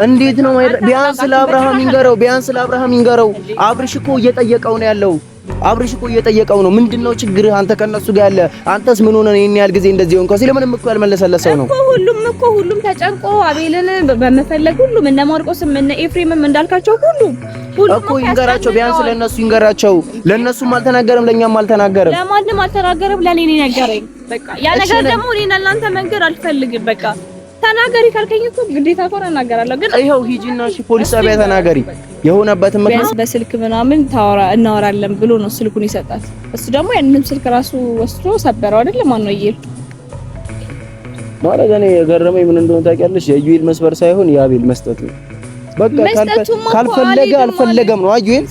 እንዴት ነው ቢያንስ ለአብርሃም ይንገረው አብርሽ እኮ እየጠየቀው ነው ያለው አብርሽ እኮ እየጠየቀው ነው ምንድነው ችግር አንተ ከነሱ ጋር ያለ አንተስ ምን ሆነ ነው ይሄን ያህል ጊዜ እንደዚህ ሆንከው ስለምን እኮ ያልመለሰለት ሰው ነው ሁሉም ተጨንቆ አቤልን በመፈለግ ሁሉም እነ ማርቆስም እነ ኤፍሬምም እንዳልካቸው ሁሉም እኮ ይንገራቸው ቢያንስ ለነሱ ይንገራቸው ለነሱም አልተናገረም ለኛም አልተናገረም ለማንም አልተናገረም ለኔ ነው ነገረኝ በቃ ያ ነገር ደግሞ እኔና እናንተ መንገር አልፈልግም በቃ ተናገሪ ካልከኝ እኮ ግዴታ እኮ እናገራለሁ ግን ይሄው ሂጂና እሺ ፖሊስ ጣቢያ ተናገሪ የሆነበት ምክንያት በስልክ ምናምን እናወራለን ብሎ ነው ስልኩን ይሰጣል እሱ ደግሞ ያንንም ስልክ ራሱ ወስዶ ሰበረው አይደል ማን ነው ይል ማለት እኔ የገረመኝ ምን እንደሆነ ታውቂያለሽ የዩኤል መስበር ሳይሆን የአቤል መስጠት ነው በቃ ካልፈለገ አልፈለገም ነው አዩኤል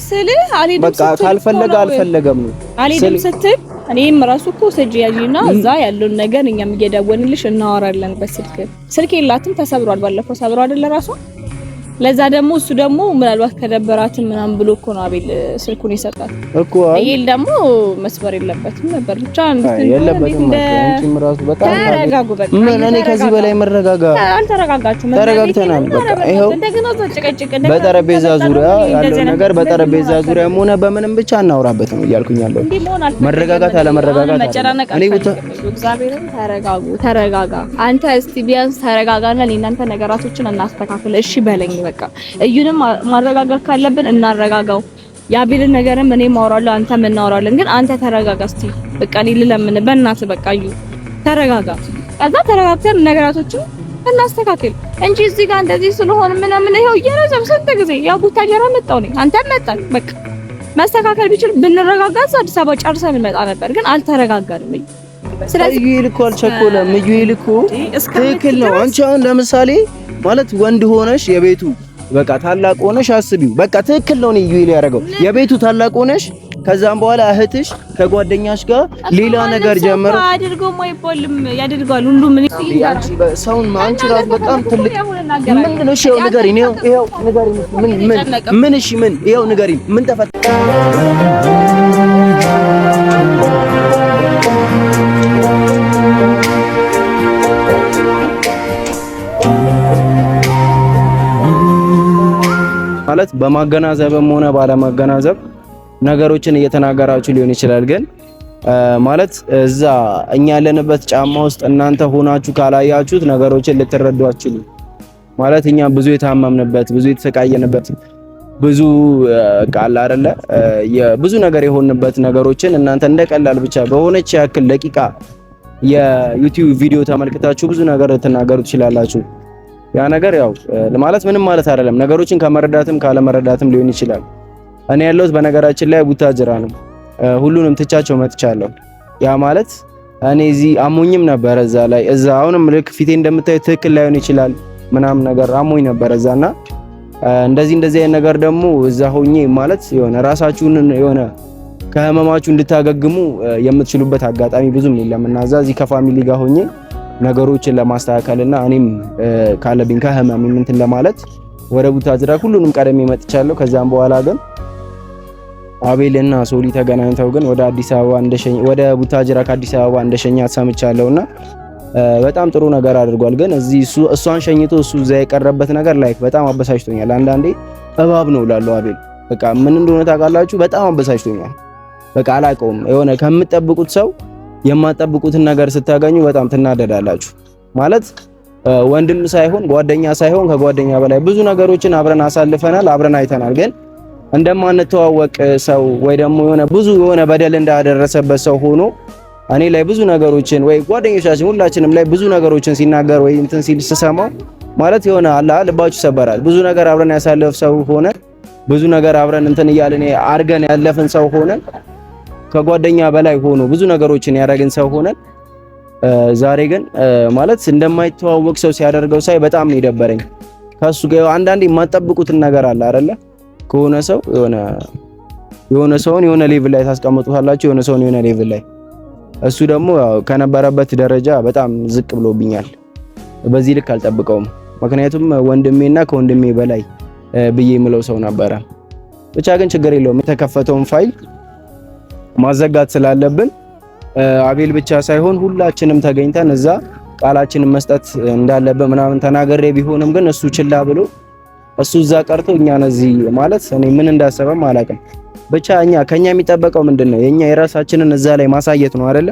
በቃ ካልፈለገ አልፈለገም ነው አልሄድም ስትል እኔም ራሱ እኮ ሰጂያጂና እዛ ያለውን ነገር እኛም እየደወልንልሽ እናወራለን ስልክ የላትም ተሰብሯል ባለፈው ሰብሮ አይደል ራሱ ለዛ ደግሞ እሱ ደግሞ ምናልባት ከደበራት ምናምን ብሎ እኮ ነው አቤል ስልኩን ይሰጣል እኮ አቤል ደግሞ መስበር የለበትም ነበር ብቻ የለበትም አንቺም ራሱ በጣም ተረጋጉ በቃ ምን እኔ ከዚህ በላይ መረጋጋ አልተረጋጋችሁም ተረጋግተናል በቃ ይሄው እንደገና ተጨቀጨቀ በጠረጴዛ ዙሪያ ያለው ነገር በጠረጴዛ ዙሪያም ሆነ በምንም ብቻ እናውራበት ነው እያልኩኝ ያለው መረጋጋት አለ መረጋጋት እኔ እግዚአብሔርን ተረጋጋ አንተ እስቲ ቢያንስ ተረጋጋና ለእናንተ ነገራቶችን እናስተካክል እሺ በለኝ በቃ እዩንም ማረጋጋት ካለብን እናረጋጋው ያቤልን ነገርም እኔ ማውራለሁ አንተም እናወራለን ግን አንተ ተረጋጋ እስቲ በቃ እኔ ልለምን በእናትህ በቃ እዩ ተረጋጋ ከዛ ተረጋግተን ነገራቶችን እናስተካክል እንጂ እዚህ ጋር እንደዚህ ስለሆነ ምናምን ይሄው እየረዘም ስንት ጊዜ ያው ቡታጀራ መጣው ነኝ አንተም መጣን በቃ መስተካከል ቢችል ብንረጋጋ አዲስ አበባ ጨርሰን እንመጣ ነበር ግን አልተረጋጋንም ስለዚህ ዩኤል እኮ አልቸኮለም ዩኤል እኮ ትክክል ነው አንቺ አሁን ለምሳሌ ማለት ወንድ ሆነሽ የቤቱ በቃ ታላቅ ሆነሽ አስቢው በቃ ትክክል ነው ዩኤል ያደረገው የቤቱ ታላቅ ሆነሽ ከዛም በኋላ እህትሽ ከጓደኛሽ ጋር ሌላ ነገር ጀመረ አድርገው ማይቦልም ያድርጋል ሁሉ ምን አንቺ ሰውን አንቺ ራስ በጣም ትልቅ ምን ነው እሺ ንገሪኝ ይሄው ንገሪኝ ምን እሺ ምን ይሄው ንገሪኝ ምን ተፈጠረ ማለት በማገናዘብም ሆነ ባለማገናዘብ ነገሮችን እየተናገራችሁ ሊሆን ይችላል ግን ማለት እዛ እኛ ያለንበት ጫማ ውስጥ እናንተ ሆናችሁ ካላያችሁት ነገሮችን ልትረዱ አትችሉ ማለት እኛ ብዙ የታመምንበት ብዙ የተሰቃየንበት ብዙ ቃል አይደለ ብዙ ነገር የሆንበት ነገሮችን እናንተ እንደቀላል ብቻ በሆነች ያክል ደቂቃ የዩቲዩብ ቪዲዮ ተመልክታችሁ ብዙ ነገር ልትናገሩ ትችላላችሁ ያ ነገር ያው ማለት ምንም ማለት አይደለም ነገሮችን ከመረዳትም ካለመረዳትም ሊሆን ይችላል እኔ ያለሁት በነገራችን ላይ ቡታጅራ ነው ሁሉንም ትቻቸው መጥቻለሁ ያ ማለት እኔ እዚህ አሞኝም ነበር እዛ አሁንም ልክ ፊቴ እንደምታዩ ትክክል ላይሆን ይችላል ምናምን ነገር አሞኝ ነበር እዛና እንደዚህ አይነት ነገር ደግሞ እዛ ሆኜ ማለት የሆነ ራሳችሁን የሆነ ከህመማችሁ እንድታገግሙ የምትችሉበት አጋጣሚ ብዙም የለምና እዚህ ከፋሚሊ ጋር ሆኜ ነገሮችን ለማስተካከልና እኔም ካለብኝ ከህመም እንትን ለማለት ወደ ቡታጅራ ሁሉንም ቀደም መጥቻለሁ ከዛም በኋላ ግን አቤልና ሶሊ ተገናኝተው ግን ወደ አዲስ አበባ ወደ ቡታጅራ ከአዲስ አበባ እንደሸኛት ሰምቻለሁና በጣም ጥሩ ነገር አድርጓል ግን እሷን ሸኝቶ እሱ እዛ የቀረበት ነገር ላይክ በጣም አበሳጭቶኛል አንዳንዴ እባብ ነው እላለሁ አቤል በቃ ምን እንደሆነ ታውቃላችሁ በጣም አበሳጭቶኛል በቃ አላውቀውም የሆነ ከምትጠብቁት ሰው የማትጠብቁትን ነገር ስታገኙ በጣም ትናደዳላችሁ ማለት ወንድም ሳይሆን ጓደኛ ሳይሆን ከጓደኛ በላይ ብዙ ነገሮችን አብረን አሳልፈናል አብረን አይተናል ግን እንደማንተዋወቅ ሰው ወይ ደግሞ የሆነ በደል እንዳደረሰበት ሰው ሆኖ እኔ ላይ ብዙ ነገሮችን ወይ ጓደኞቻችን ሁላችንም ላይ ብዙ ነገሮችን ሲናገር ወይ እንትን ሲል ስሰማው ማለት የሆነ አላህ ልባችሁ ይሰበራል ብዙ ነገር አብረን ያሳለፍ ሰው ሆነ ብዙ ነገር አብረን እንትን እያልን አርገን ያለፍን ሰው ሆነ ከጓደኛ በላይ ሆኖ ብዙ ነገሮችን ያደረግን ሰው ሆነ ዛሬ ግን ማለት እንደማይተዋወቅ ሰው ሲያደርገው ሳይ በጣም ነው የደበረኝ ከሱ ጋር አንዳንዴ የማትጠብቁትን ነገር አለ አይደለ ከሆነ ሰው የሆነ ሰውን የሆነ ሌቭል ላይ ታስቀምጡታላችሁ የሆነ ሰውን የሆነ ሌቭል ላይ እሱ ደግሞ ከነበረበት ደረጃ በጣም ዝቅ ብሎብኛል በዚህ ልክ አልጠብቀውም ምክንያቱም ወንድሜና ከወንድሜ በላይ ብዬ የምለው ሰው ነበረ ብቻ ግን ችግር የለውም የተከፈተውን ፋይል ማዘጋት ስላለብን አቤል ብቻ ሳይሆን ሁላችንም ተገኝተን እዛ ቃላችንን መስጠት እንዳለበት ምናምን ተናገሬ ቢሆንም ግን እሱ ችላ ብሎ እሱ እዛ ቀርቶ እኛን እዚህ ማለት እኔ ምን እንዳሰበም አላውቅም። ብቻ ከኛ የሚጠበቀው ምንድነው የኛ የራሳችንን እዛ ላይ ማሳየት ነው አይደለ?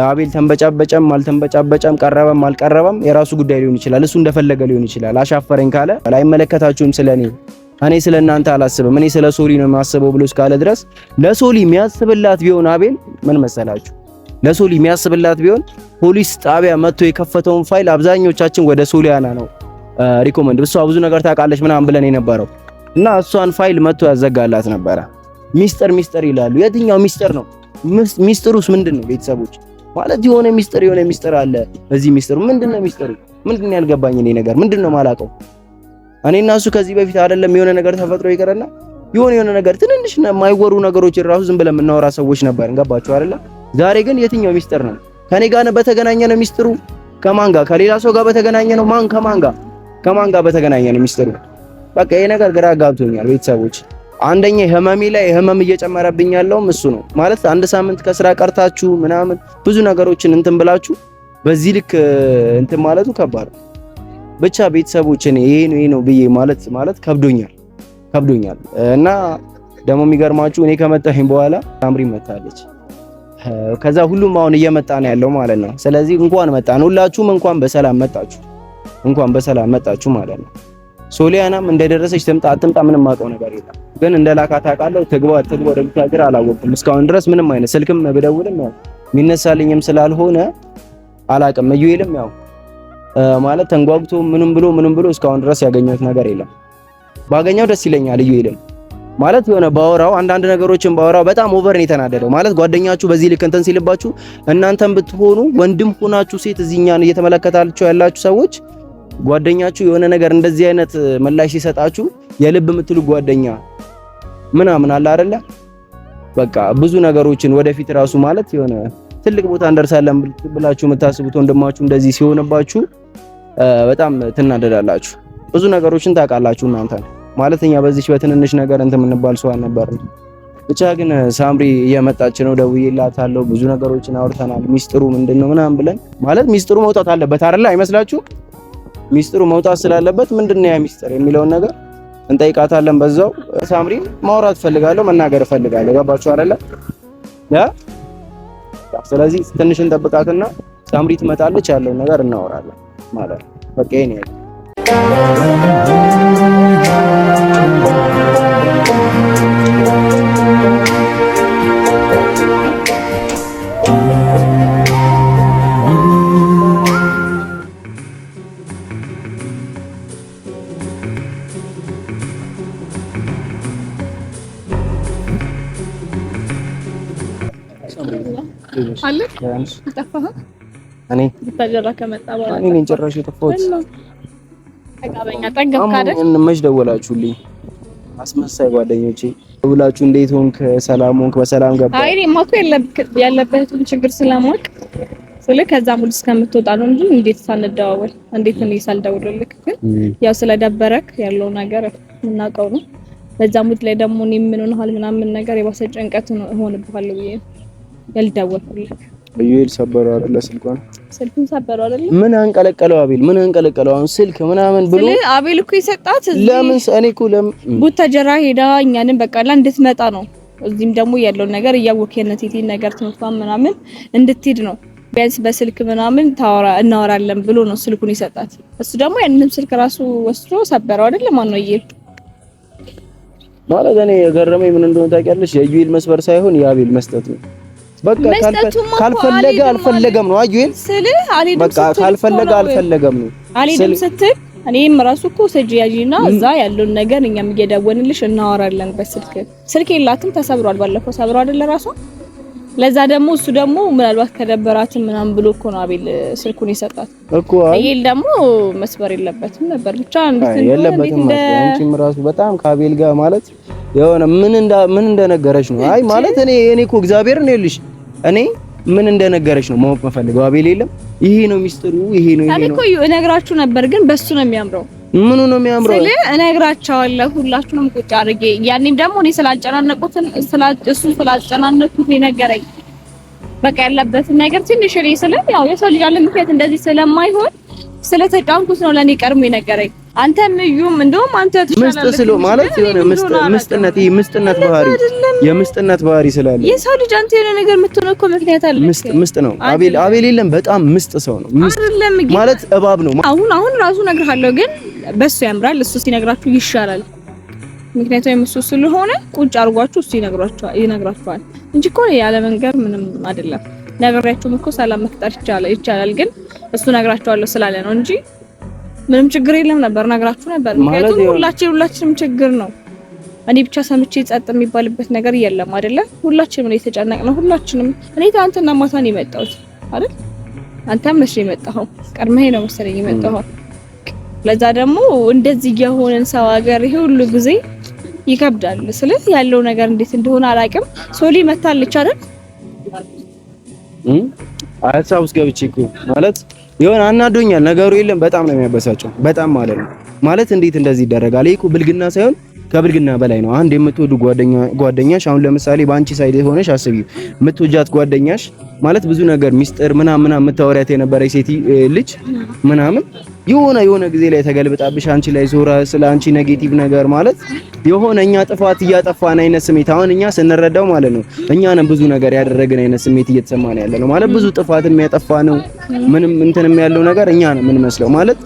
አቤል ተንበጫበጨም አልተንበጫበጨም ቀረበም አልቀረበም የራሱ ጉዳይ ሊሆን ይችላል። እሱ እንደፈለገ ሊሆን ይችላል። አሻፈረኝ ካለ አይመለከታችሁም ስለኔ፣ እኔ ስለናንተ አላስብም፣ እኔ ስለ ሶሊ ነው የማስበው ብሎ እስካለ ድረስ ለሶሊ የሚያስብላት ቢሆን አቤል ምን መሰላችሁ? ለሶሊ የሚያስብላት ቢሆን ፖሊስ ጣቢያ መጥቶ የከፈተውን ፋይል አብዛኞቻችን ወደ ሶሊያና ነው ሪኮመንድ እሷ ብዙ ነገር ታውቃለች ምናምን ብለን የነበረው እና እሷን ፋይል መጥቶ ያዘጋላት ነበረ። ሚስጥር ይላሉ። የትኛው ሚስጥር ነው? ሚስጥሩስ ምንድነው? ቤተሰቦች ማለት የሆነ ሚስጥር አለ። እዚህ ሚስጥሩ ምንድነው? ሚስጥሩ ምንድነው? ያልገባኝ እኔ ነገር ምንድነው ማላውቀው። እኔና እሱ ከዚህ በፊት አይደለም የሆነ ነገር ተፈጥሮ ይቀርና የሆነ ነገር ትንንሽ የማይወሩ ነገሮች ራሱ ዝም ብለን የምናወራ ሰዎች ነበር። ገባችሁ አይደለ? ዛሬ ግን የትኛው ሚስጥር ነው? ከኔ ጋር በተገናኘ ነው ሚስጥሩ? ከማን ጋር? ከሌላ ሰው ጋር በተገናኘ ነው? ከማን ጋር በተገናኘ ነው ሚስጥሩ? በቃ ይሄ ነገር ግራ ጋብቶኛል ቤተሰቦች። አንደኛ ህመም እየጨመረብኝ ያለውም እሱ ነው ማለት አንድ ሳምንት ከስራ ቀርታችሁ ምናምን ብዙ ነገሮችን እንትን ብላችሁ በዚህ ልክ እንትን ማለቱ ከባድ ነው። ብቻ ቤተሰቦች እኔ ይሄ ነው ብዬ ማለት ከብዶኛል እና ደግሞ የሚገርማችሁ እኔ ከመጣሁኝ በኋላ ሳምሪ መጣለች። ከዛ ሁሉም አሁን እየመጣ ነው ያለው ማለት ነው። ስለዚህ እንኳን መጣን ሁላችሁም እንኳን በሰላም መጣችሁ ማለት ነው። ሶሊያናም እንደደረሰች ትምጣ አትምጣ ምንም ማውቀው ነገር የለም። ግን እንደላካት አውቃለሁ። ትግባ ወደ ብታጅራ አላወቅኩም እስካሁን ድረስ ምንም አይነት ስልክም ብደውልም ያው የሚነሳልኝም ስላልሆነ አላውቅም። እዩይልም ያው ማለት ተንጓጉቶ ምንም ብሎ እስካሁን ድረስ ያገኘሁት ነገር የለም። ባገኘው ደስ ይለኛል። እዩይልም ማለት የሆነ ባወራው አንዳንድ ነገሮችን ባወራው በጣም ኦቨር ነው የተናደደው። ማለት ጓደኛችሁ በዚህ ልክ እንትን ሲልባችሁ እናንተም ብትሆኑ ወንድም ሆናችሁ ሴት እዚህኛን እየተመለከታችሁ ያላችሁ ሰዎች ጓደኛችሁ የሆነ ነገር እንደዚህ አይነት ምላሽ ሲሰጣችሁ የልብ የምትሉ ጓደኛ ምናምን አለ አይደለ? በቃ ብዙ ነገሮችን ወደፊት ራሱ ማለት የሆነ ትልቅ ቦታ እንደርሳለን ብላችሁ የምታስቡት ወንድማችሁ እንደዚህ ሲሆንባችሁ በጣም ትናደዳላችሁ። ብዙ ነገሮችን ታውቃላችሁ እናንተ ማለት እኛ በዚህ በትንንሽ ነገር እንትን የምንባል ሰው አልነበርም። ብቻ ግን ሳምሪ እየመጣች ነው። ደውዬላታለሁ። ብዙ ነገሮችን አውርተናል። ሚስጥሩ ምንድነው ምናምን ብለን ማለት ሚስጥሩ መውጣት አለበት አይደለ? አይመስላችሁ? ሚስጥሩ መውጣት ስላለበት ምንድነው ያ ሚስጥር የሚለውን ነገር እንጠይቃታለን። በዛው ሳምሪ ማውራት ፈልጋለሁ፣ መናገር ፈልጋለሁ። ገባችሁ አይደለ? ስለዚህ ትንሽ እንጠብቃትና ሳምሪ ትመጣለች፣ ያለውን ነገር እናወራለን ማለት ነው። በቃ ይሄ ነው። እኔ ብታጀራ ከመጣ በኋላ እኔ ጭራሽ የጠፋሁት መች ደወላችሁልኝ? አስመሳይ ጓደኞቼ ደውላችሁ እንዴት ሆንክ? ሰላም ሆንክ? በሰላም ገባ? አይ እኔማ እኮ ያለበትን ችግር ስለማውቅ ከዛ ሙሉ እስከምትወጣ ነው እንጂ እንዴት ሳንደዋወል እንዴት እኔ ሳልደውልልክ ግን ያው ስለደበረክ ያለው ነገር እናውቀው ነው። በዛ ሙሉ ላይ ደግሞ እኔ ምን ሆነሃል ምናምን ነገር የባሰ ጭንቀት ሆነብሃለሁ ብዬ ያልደወልኩልክ አዩኤል ሰበረው አይደለ? ስልኩን ሰበረው አይደለ? ምን አንቀለቀለው አቤል? ምን አንቀለቀለው? አሁን ስልክ ምናምን ብሎ አቤል እኮ የሰጣት ለምን እኔ እኮ ቡታጀራ ሄዳ እኛንም በቃ እንድትመጣ ነው። እዚህም ደግሞ ያለው ነገር እያወከነት ይሄ ነገር ትምህርቷን ምናምን እንድትሄድ ነው። ቢያንስ በስልክ ምናምን እናወራለን ብሎ ነው ስልኩን የሰጣት። እሱ ደግሞ ያንንም ስልክ ራሱ ወስዶ ሰበረው አይደለ? ማን ነው ይሄ ማለት? እኔ የገረመኝ ምን እንደሆነ ታውቂያለሽ? የአዩኤል መስበር ሳይሆን የአቤል መስጠት ነው። በቃ ካልፈለገ አልፈለገም ነው። አዩኤል በቃ ካልፈለገ አልፈለገም ነው። አልሄድም ስትል እኔም ራሱ እኮ ሰጂያጂና እዛ ያለውን ነገር እኛም እየደወልንልሽ እናወራለን ስልክ የላትም ተሰብሯል። ባለፈው ሰብሯ አይደለ ራሱ። ለዛ ደግሞ እሱ ደግሞ ምናልባት ከደበራት ምናምን ብሎ እኮ ነው አቤል ስልኩን የሰጣት እኮ። አቤል ደግሞ መስበር የለበትም ነበር ብቻ የለበትም ማለት አንቺም ራሱ በጣም ከአቤል ጋር ማለት የሆነ ምን እንደነገረች ነው። አይ ማለት እኔ እኮ እግዚአብሔር ነው ይልሽ እኔ ምን እንደነገረች ነው ማወቅ መፈልገው። አቤል የለም ይሄ ነው ሚስጥሩ፣ ይሄ ነው እኮ እነግራችሁ ነበር፣ ግን በሱ ነው የሚያምረው። ምኑ ነው የሚያምረው? እነግራቸዋለሁ ሁላችሁንም ቁጭ አድርጌ። ያኔም ደግሞ እኔ ስላጨናነቁት እሱ ስላጨናነቁት የነገረኝ በቃ ያለበትን ነገር ትንሽ እኔ ያው የሰው ልጅ ያለ ምክንያት እንደዚህ ስለማይሆን ስለተጫንኩት ነው ለኔ ቀርሞ የነገረኝ። አንተም እዩም እንደውም አንተ ምስጥ ስለ ማለት የሆነ ምስጥነት የምስጥነት ባህሪ ስላለ የሰው ልጅ አንተ የሆነ ነገር የምትሆነው እኮ ምክንያት አለ። ምስጥ ነው አቤል የለም በጣም ምስጥ ሰው ነው ማለት እባብ ነው። አሁን ራሱ እነግርሃለሁ ግን በሱ ያምራል። እሱ ሲነግራችሁ ይሻላል። ምክንያቱም እሱ ስለሆነ ቁጭ አድርጓችሁ እሱ ይነግራችኋል እንጂ እኮ ያለ መንገር ምንም አይደለም። ነግሬያችሁም እኮ ሰላም መፍጠር ይቻላል ግን እሱ ነግራችኋለሁ ስላለ ነው እንጂ ምንም ችግር የለም ነበር ነግራችሁ ነበር። ምክንያቱም ሁላችንም ችግር ነው። እኔ ብቻ ሰምቼ ጸጥ የሚባልበት ነገር የለም አይደለ? ሁላችንም ነው የተጨነቅነው። ሁላችንም እኔ ትናንትና ማታ ነው የመጣሁት አይደል? አንተም መቼ የመጣኸው? ቀድመህ ነው መሰለኝ የመጣኸው። ለዛ ደግሞ እንደዚህ የሆነን ሰው ሀገር ይሄ ሁሉ ጊዜ ይከብዳል። ስለዚህ ያለው ነገር እንዴት እንደሆነ አላውቅም። ሶሊ መታለች አይደል? ሀሳብ ውስጥ ገብቼ እኮ ማለት የሆነ አናዶኛል ነገሩ። የለም በጣም ነው የሚያበሳጨው በጣም ማለት ነው። ማለት እንዴት እንደዚህ ይደረጋል? ይሄ እኮ ብልግና ሳይሆን ከብልግና በላይ ነው። አንድ የምትወዱ ጓደኛሽ አሁን ለምሳሌ በአንቺ ሳይድ ሆነሽ አስቢው። የምትወጃት ጓደኛሽ ማለት ብዙ ነገር ሚስጥር ምናምን የምታወሪያት የነበረች ሴት ልጅ ምናምን የሆነ ጊዜ ላይ ተገልብጣብሽ አንቺ ላይ ዞራ ስለ አንቺ ኔጌቲቭ ነገር ማለት የሆነ እኛ ጥፋት እያጠፋን አይነት ስሜት አሁን እኛ ስንረዳው ማለት ነው እኛ ነን ብዙ ነገር ያደረግን አይነት ስሜት እየተሰማን ያለ ነው ማለት ብዙ ጥፋት የሚያጠፋ ነው ምንም እንትንም ያለው ነገር እኛ ነን ምን መስለው ማለት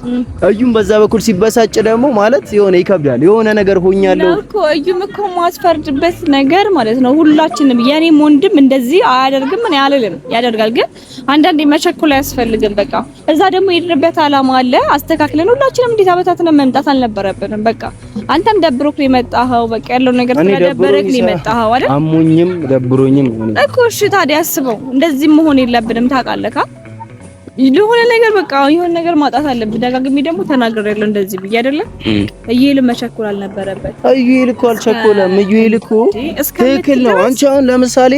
እዩም በዛ በኩል ሲበሳጭ ደግሞ ማለት የሆነ ይከብዳል። የሆነ ነገር ሆኛለሁ እኮ እዩም እኮ ማስፈርድበት ነገር ማለት ነው። ሁላችንም የኔም ወንድም እንደዚህ አያደርግም ምን ያለልም ያደርጋል ግን አንዳንዴ መቸኮል አያስፈልግም። በቃ እዛ ደግሞ የሄድንበት አላማ አለ አስተካክለን ሁላችንም እንዴት አበታተን መምጣት አልነበረብንም። በቃ አንተም ደብሮክ ነው የመጣኸው። በቃ ያለው ነገር ስለደበረክ ነው የመጣኸው አይደል? አሞኝም ደብሮኝም እኮ እሺ። ታዲያ አስበው እንደዚህ መሆን የለብንም ታውቃለህ። ለሆነ ነገር በቃ የሆነ ነገር ማጣት አለብን። ደጋግሜ ደግሞ ተናግሬያለሁ እንደዚህ ብዬ አይደለ? እየል መቸኮል አልነበረበት። እየል እኮ አልቸኮለም። እየል እኮ ትክክል ነው። አንቺ አሁን ለምሳሌ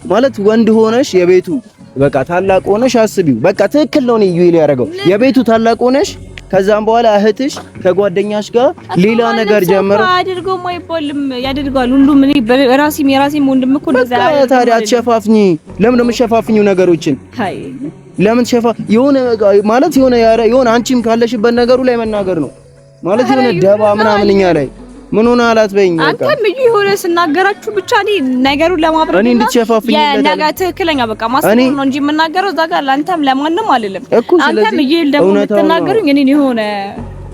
ማለት ወንድ ሆነሽ የቤቱ በቃ ታላቅ ሆነሽ አስቢው። በቃ ትክክል ነው እየል ያደረገው የቤቱ ታላቅ ሆነሽ ከዛም በኋላ እህትሽ ከጓደኛሽ ጋር ሌላ ነገር ጀመረ አድርገው አይባልም ያደርጋል ሁሉም። እኔ የራሴም ወንድም እኮ እንደዛ ያለ ታዲያ አትሸፋፍኝ። ለምን ነው የምትሸፋፍኝው ነገሮችን? አይ ለምን የሆነ ማለት የሆነ አንቺም ካለሽበት ነገሩ ላይ መናገር ነው ማለት የሆነ ደባ ምናምን እኛ ላይ ምን ሆነ አላት በይኝ። በቃ አንተም የሆነ ስናገራችሁ ብቻ እኔ ነገሩን ለማብረድ እኔ እንድትሸፋፍኝ የነገ ትክክለኛ በቃ ማስፈር ነው እንጂ የምናገረው እዛ ጋር ለአንተም ለማንም አይደለም። አንተም ይሄል ደግሞ የምትናገሩኝ እኔ የሆነ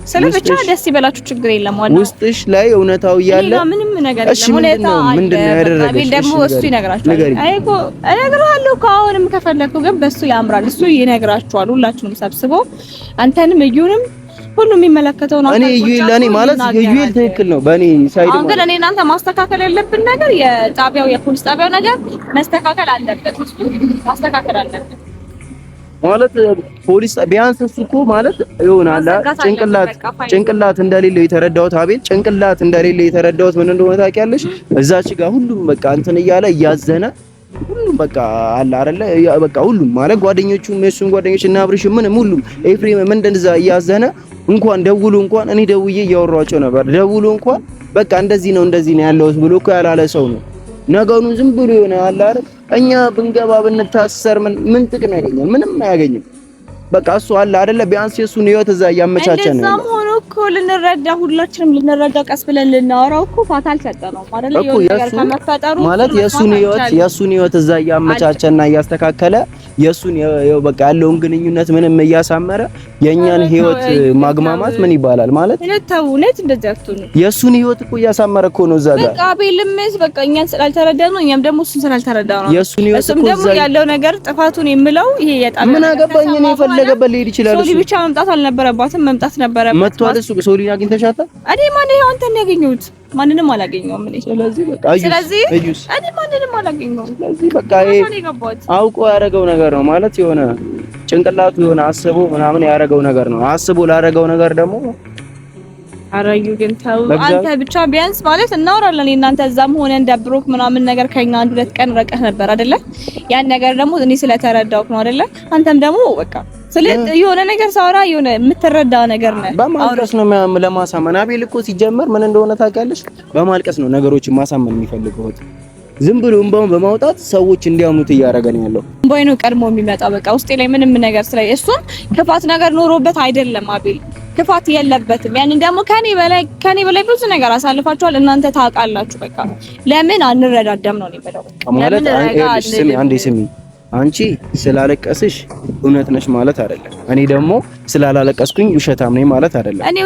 ስለብቻ ደስ ይበላችሁ ችግር የለም። ዋናው ውስጥሽ ላይ እውነታው እያለ ምንም ነገር የለም። ሁኔታው ምንድነው ያደረገሽ? አቤል ደግሞ እሱ ይነግራችኋል። አይኮ እነግራለሁ ከአሁንም ከፈለኩ ግን በሱ ያምራል። እሱ ይነግራችኋል ሁላችሁንም ሰብስቦ አንተንም እዩንም ሁሉም የሚመለከተው ነው። እኔ ለኔ ማለት ዩኤል ትክክል ነው በእኔ ሳይድ። አሁን ግን እኔ እናንተ ማስተካከል ያለብን ነገር የፖሊስ ጣቢያው ነገር መስተካከል አለበት። ማስተካከል አለበት ማለት ፖሊስ ቢያንስ እሱ እኮ ማለት ይሆናል ጭንቅላት እንደሌለው የተረዳሁት አቤል ጭንቅላት እንደሌለው የተረዳሁት ምን እንደሆነ ታውቂያለሽ? እዛች ጋር ሁሉም በቃ እንትን እያለ እያዘነ ሁሉም በቃ አለ አይደለ በቃ ሁሉም ማለት ጓደኞቹም የሱም ጓደኞች እና አብርሽ ምንም ሁሉም ኤፍሬም ምን እንደዛ እያዘነ እንኳን ደውሎ እንኳን እኔ ደውዬ እያወራኋቸው ነበር። ደውሎ እንኳን በቃ እንደዚህ ነው ያለውት ብሎ እኮ ያላለ ሰው ነው። ነገሩን ዝም ብሎ የሆነ አለ አይደል እኛ ብንገባ ብንታሰር ምን ጥቅም ያገኛል? ምንም አያገኝም። በቃ እሱ አለ አይደለ ቢያንስ የሱን ህይወት እዛ እያመቻቸን ነው። እንደዛም ሆኖ እኮ ሁላችንም ልንረዳ ቀስ ብለን ልናወራው እኮ ፋታ አልሰጠነው ማለት ነው። ነገር ከመፈጠሩ ማለት የሱን ህይወት እዛ እያመቻቸና እያስተካከለ የሱን በቃ ያለውን ግንኙነት ምንም እያሳመረ የኛን ህይወት ማግማማት ምን ይባላል ማለት እውነት እንደዚህ አትሆኑ። የሱን ህይወት እኮ እያሳመረ እኮ ነው እዛ ጋር። በቃ አቤልምስ በቃ እኛን ስላልተረዳን ነው እኛም ደግሞ እሱን ስላልተረዳን ነው። የሱን ህይወት እኮ ደግሞ ያለው ነገር ጥፋቱን የምለው ይሄ የጣም ምን አገባኝ እኔ የፈለገበት ሊሄድ ይችላል። ሶሊ ብቻ መምጣት አልነበረባትም መምጣት ነበረበት። መጥቷል እሱ ሶሊን አግኝተሻታል? እኔ ማን ይሄው አንተን ያገኘሁት ማንንም አላገኘውም እኔ። ስለዚህ በቃ እኔ ማንንም አላገኘውም። ስለዚህ በቃ አውቆ ያደረገው ነገር ነው ማለት የሆነ ጭንቅላቱ የሆነ አስቦ ምናምን ያደረገው ነገር ነው። አስቦ ላደረገው ነገር ደግሞ አራዩ ግን ተው አንተ ብቻ ቢያንስ ማለት እናወራለን እናንተ እዛም ሆነ እንደብሮክ ምናምን ነገር ከኛ አንድ ሁለት ቀን ረቀህ ነበር አይደለ? ያን ነገር ደግሞ እኔ ስለተረዳሁት ነው አይደለ? አንተም ደግሞ በቃ የሆነ ነገር ሳወራ የሆነ የምትረዳ ነገር ነው። በማልቀስ ነው ለማሳመን። አቤል እኮ ሲጀመር ምን እንደሆነ ታውቂያለሽ? በማልቀስ ነው ነገሮችን ማሳመን የሚፈልገው። ዝም ብሎ እንባውን በማውጣት ሰዎች እንዲያምኑት እያደረገ ነው ያለው። እንባይ ነው ቀድሞ የሚመጣው። በቃ ውስጤ ላይ ምንም ነገር ስለ እሱም ክፋት ነገር ኖሮበት አይደለም። አቤል ክፋት የለበትም። ያንን ደግሞ ከኔ በላይ ብዙ ነገር አሳልፋችኋል። እናንተ ታውቃላችሁ። በቃ ለምን አንረዳዳም ነው የሚለው ማለት ስሚ አንቺ ስላለቀስሽ እውነት ነሽ ማለት አይደለም። እኔ ደግሞ ስላላለቀስኩኝ ውሸታም ነኝ ማለት አይደለም። እኔ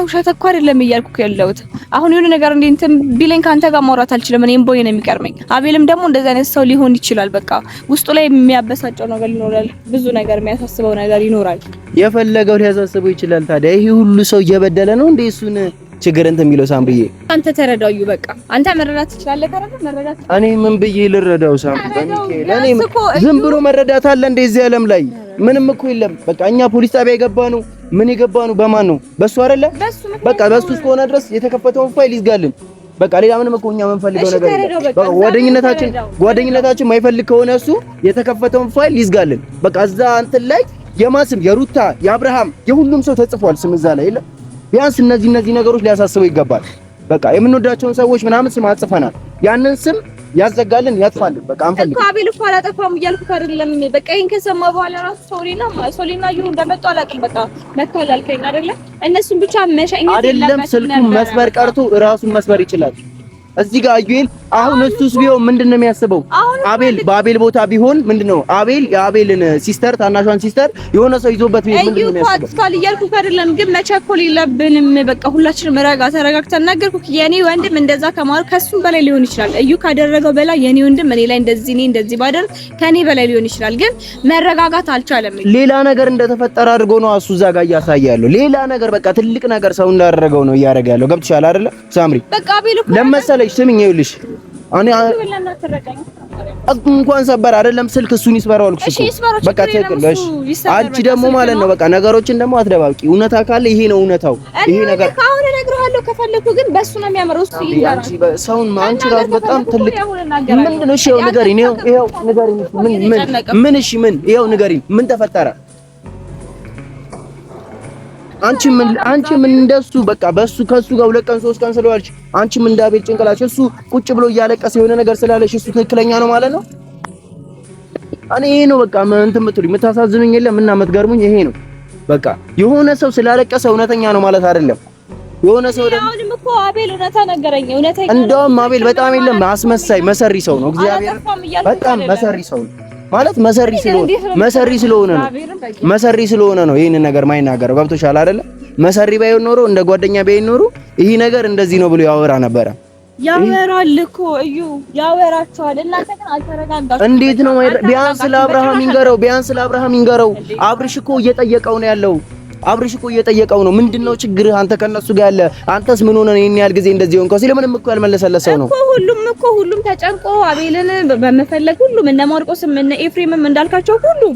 ውሸት እኮ አይደለም እያልኩ ያለሁት። አሁን የሆነ ነገር እንትን ቢለኝ ካንተ ጋር ማውራት አልችልም። እኔም ቦይ ነው የሚቀርመኝ። አቤልም ደግሞ እንደዛ አይነት ሰው ሊሆን ይችላል። በቃ ውስጡ ላይ የሚያበሳጨው ነገር ይኖራል። ብዙ ነገር የሚያሳስበው ነገር ይኖራል። የፈለገው ሊያሳስበው ይችላል። ታዲያ ይሄ ሁሉ ሰው እየበደለ ነው እንዴ እሱን ችግር እንትን የሚለው ሳምብዬ? አንተ ተረዳዩ። በቃ አንተ መረዳት ትችላለህ። መረዳት እኔ ምን ብዬ ልረዳው? ሳምብዬ እኔ ዝም ብሎ መረዳት አለ እንደዚህ ዓለም ላይ ምንም እኮ የለም። በቃ እኛ ፖሊስ ጣቢያ የገባነው ምን የገባነው በማን ነው? በሱ አይደለ? በቃ በሱ እስከሆነ ድረስ የተከፈተውን ፋይል ይዝጋልን። በቃ ሌላ ምንም እኮ እኛ የምንፈልገው ነገር የለም። በቃ ጓደኝነታችን ማይፈልግ ከሆነ እሱ የተከፈተውን ፋይል ይዝጋልን። በቃ እዛ እንትን ላይ የማስም የሩታ የአብርሃም የሁሉም ሰው ተጽፏል ስም እዛ ላይ የለም። ቢያንስ እነዚህ ነገሮች ሊያሳስበው ይገባል። በቃ የምንወዳቸውን ሰዎች ምናምን ስም አጽፈናል። ያንን ስም ያዘጋልን ያጥፋልን። በቃ አንፈልግ። አቤል እኮ አላጠፋም እያልኩት አይደለም። በቃ ይሄን ከሰማ በኋላ ራሱ ሶሊና ይሁን እንደመጣ አላውቅም። በቃ መጥቷል አልከኝ አይደለ? እነሱን ብቻ መሸኘት አይደለም። ስልኩን መስበር ቀርቶ ራሱን መስበር ይችላል። እዚህ ጋር አዩኤል አሁን እሱስ ቢሆን ምንድነው የሚያስበው? አቤል በአቤል ቦታ ቢሆን ምንድነው አቤል የአቤልን ሲስተር ታናሿን ሲስተር የሆነ ሰው ይዞበት ቢሆን ምንድነው የሚያስበው? እስካል እያልኩ አይደለም፣ ግን መቸኮል የለብንም። በቃ ሁላችንም ተረጋግተን ነገርኩህ። የኔ ወንድም እንደዛ ከማሩ ከሱም በላይ ሊሆን ይችላል። እዩ ካደረገው በላይ የኔ ወንድም እኔ ላይ እንደዚህ ባደርግ ከኔ በላይ ሊሆን ይችላል፣ ግን መረጋጋት አልቻለም። ሌላ ነገር እንደተፈጠረ አድርጎ ነው እሱ እዛ ጋር እያሳየ ያለው። ሌላ ነገር በቃ ትልቅ ነገር ሰው እንዳደረገው ነው እያደረገ ያለው። ገብቶሻል አይደለ ሳምሪ? በቃ አቤል እኮ ለምሳሌ ስሚኝ ይኸውልሽ እኔ እንኳን ሰበር አይደለም ስልክ እሱን ይስበራው አልኩሽ እኮ በቃ ትክክለሽ። አንቺ ደግሞ ማለት ነው በቃ ነገሮችን ደግሞ አትደባብቂ። እውነታ ካለ ይሄ ነው እውነታው። ይሄ ነገር ካሁን እነግርሃለሁ ከፈለኩ ግን በሱ ነው የሚያመረው። እሱ ይላል ሰውን አንቺ ራስ በጣም ትልቅ ምንድን ነው? እሺ ይኸው ንገሪኝ፣ ይኸው ንገሪኝ። ምን እሺ ምን ይኸው ንገሪኝ፣ ምን ተፈጠረ? አንቺ ምን እንደሱ በቃ በሱ ከሱ ጋር 2 ቀን 3 ቀን ስለዋልሽ አንቺ ምን እንዳቤል ጭንቅላሽ እሱ ቁጭ ብሎ እያለቀሰ የሆነ ነገር ስላለሽ እሱ ትክክለኛ ነው ማለት ነው። እኔ ይሄ ነው በቃ እንትን የምትሉኝ የምታሳዝኑኝ የለም እና የምትገርሙኝ ይሄ ነው በቃ። የሆነ ሰው ስላለቀሰ እውነተኛ ነው ማለት አይደለም። የሆነ ሰው ደግሞ አሁንም እኮ አቤል እውነታ ነገረኝ። እንደውም አቤል በጣም የለም አስመሳይ መሰሪ ሰው ነው። እግዚአብሔር በጣም መሰሪ ሰው ነው ማለት መሰሪ ስለሆነ ነው ይሄን ነገር ማይናገረው። ገብቶሻል አይደለ? መሰሪ ባይሆን ኖሮ እንደ ጓደኛ ባይሆን ኖሮ ይሄ ነገር እንደዚህ ነው ብሎ ያወራ ነበረ። ያወራል እኮ እዩ ያወራቸዋል። እናንተ ግን አልተረጋጋችሁም። እንዴት ነው ቢያንስ ለአብርሃም ይንገረው። አብርሽ እኮ እየጠየቀው ነው ያለው። አብርሽ እኮ እየጠየቀው ነው። ምንድነው ችግር አንተ ከነሱ ጋር ያለ አንተስ ምን ሆነ ነው ይሄን ያህል ጊዜ እንደዚህ ሆንከው ሲል ምንም እኮ ያልመለሰለት ሰው ነው እኮ። ሁሉም ተጨንቆ አቤልን በመፈለግ ሁሉም እነ ማርቆስም እነ ኤፍሬምም እንዳልካቸው ሁሉም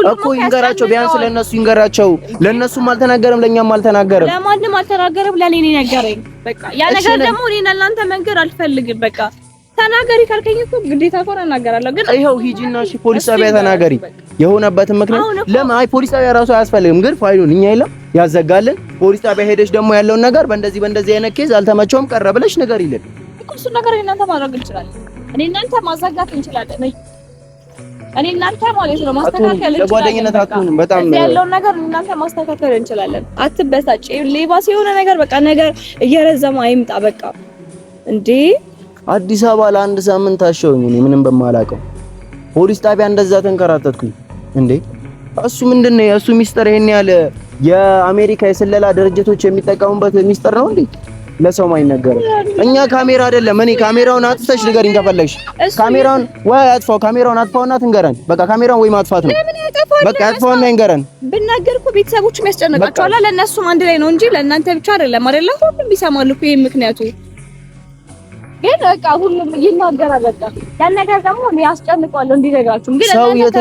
እኮ ይንገራቸው። ቢያንስ ለነሱ ይንገራቸው። ለነሱም አልተናገረም፣ ለኛም አልተናገረም፣ ለማንም አልተናገረም። ለኔ ነው ነገረኝ። በቃ ያ ነገር ደግሞ እኔ እናንተ መንገር አልፈልግም። በቃ ተናገሪ ካልከኝ እኮ ግዴታ እኮ እናገራለሁ። ግን ይሄው ሂጂና እሺ ፖሊስ ጣቢያ ተናገሪ። የሆነበትን ምክንያት ለምን አይ ፖሊስ ጣቢያ ራሱ አያስፈልግም፣ ግን ፋይሉን እኛ የለም ያዘጋልን። ፖሊስ ጣቢያ ሄደሽ ደግሞ ያለውን ነገር በእንደዚህ አይነት ኬዝ አልተመቸውም ቀረ ብለሽ ንገሪልን እኮ። እሱ ነገር እናንተ ማድረግ እንችላለን። እኔ እናንተ ማዘጋት እንችላለን። እኔ እናንተ ማለት ነው ማስተካከል እንችላለን። ለጓደኝነት አትሆንም። በጣም ያለውን ነገር እናንተ ማስተካከል እንችላለን። አትበሳጭ። ሌባ ሲሆነ ነገር በቃ ነገር እየረዘመ አይምጣ። በቃ እንዴ አዲስ አበባ ለአንድ ሳምንት አሸውኝ እኔ ምንም በማላውቀው ፖሊስ ጣቢያ እንደዛ ተንከራተትኩኝ እንዴ። እሱ ምንድነው የእሱ ሚስጥር? ይሄን ያለ የአሜሪካ የስለላ ድርጅቶች የሚጠቀሙበት ሚስጥር ነው እንዴ ለሰው ማይነገር? እኛ ካሜራ አይደለም። እኔ ካሜራውን አጥፍተሽ ንገሪኝ ከፈለግሽ። ካሜራውን ወይ አጥፋው፣ ካሜራውን አጥፋውና ትንገረን። በቃ ካሜራውን ወይ ማጥፋት ነው በቃ አጥፋውና ይንገረን። ብናገርኩ ቤተሰቦችም ያስጨንቃቸዋል። ለእነሱም አንድ ላይ ነው እንጂ ለእናንተ ብቻ አይደለም አይደለ? ሁሉም ይሰማሉ እኮ ይሄ ምክንያቱ ግን በቃ ሁሉም ይናገራል። በቃ ያን ነገር ደግሞ እኔ አስጨንቀዋለሁ እንዲነግራችሁ። ግን እናንተ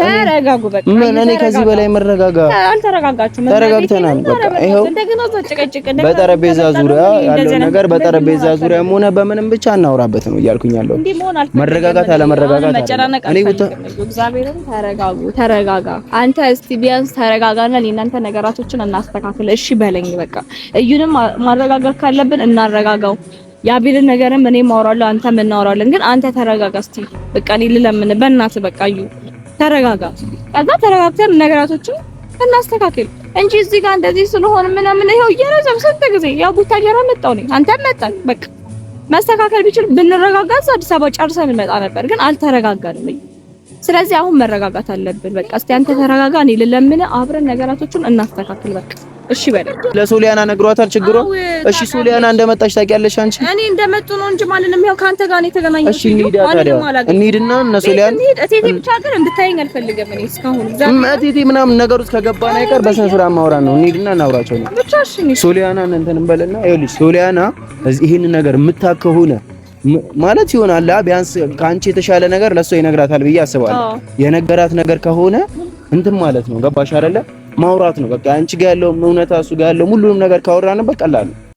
ተረጋጉ በቃ ምን እኔ ከዚህ በላይ መረጋጋ አልተረጋጋችሁም። ተረጋግተናል። በቃ ይሄው እንደገና ተጨቀጨቀ በጠረጴዛ ዙሪያ ያለው ነገር በጠረጴዛ ዙሪያም ሆነ በምንም ብቻ እናውራበት ነው እያልኩኝ ያለው። መረጋጋት አለ መረጋጋት እኔ እግዚአብሔርን ተረጋጋ። አንተ እስቲ ቢያንስ ተረጋጋና ለእናንተ ነገራቶችን እናስተካክል። እሺ በለኝ በቃ። እዩንም ማረጋጋት ካለብን እናረጋጋው። የአቤልን ነገርም እኔ ማወራለሁ አንተም እናወራለን። ግን አንተ ተረጋጋ እስቲ በቃ እኔ ልለምን በእናትህ በቃ እዩ ተረጋጋ። ከዛ ተረጋግተን ነገራቶችን እናስተካክል እንጂ እዚህ ጋር እንደዚህ ስለሆነ ምናምን ይሄው እየረዘም ስንት ጊዜ ያው ቡታጀራ መጣው ነኝ አንተም መጣን በቃ ማስተካከል ቢችል ብንረጋጋስ አዲስ አበባ ጨርሰን እንመጣ ነበር። ግን አልተረጋጋንም። ስለዚህ አሁን መረጋጋት አለብን። በቃ እስቲ አንተ ተረጋጋ እኔ ልለምን አብረን ነገራቶችን እናስተካክል በቃ እሺ በለኝ። ለሶሊያና ነግሯታል ችግሩ? እሺ ሶሊያና እንደመጣች ታውቂያለሽ አንቺ? እኔ እንደመጡ ነው እንጂ ማንንም ያው ካንተ ጋር ነው የተገናኘው። እሺ እንሂድና እነ ሶሊያና እቴቴ ብቻ ግን እንድታየኝ አልፈልግም። እኔ እስካሁን እቴቴ ምናምን ነገር ውስጥ ከገባን አይቀር በስነ ስርዓት ማውራት ነው። እንሂድና እናውራቸው ነው ብቻ። እሺ ሶሊያና እንትን እንበልና ይኸውልሽ ሶሊያና ይሄን ነገር የምታከሁነ ማለት ይሆናል ቢያንስ ከአንቺ የተሻለ ነገር ለሷ ይነግራታል ብዬ አስባለሁ። የነገራት ነገር ከሆነ እንትን ማለት ነው ገባሽ አይደለ? ማውራት ነው በቃ አንቺ ጋር ያለው እውነታ እሱ ጋር ያለው ሁሉንም ነገር ካወራንበት ቀላል ነው።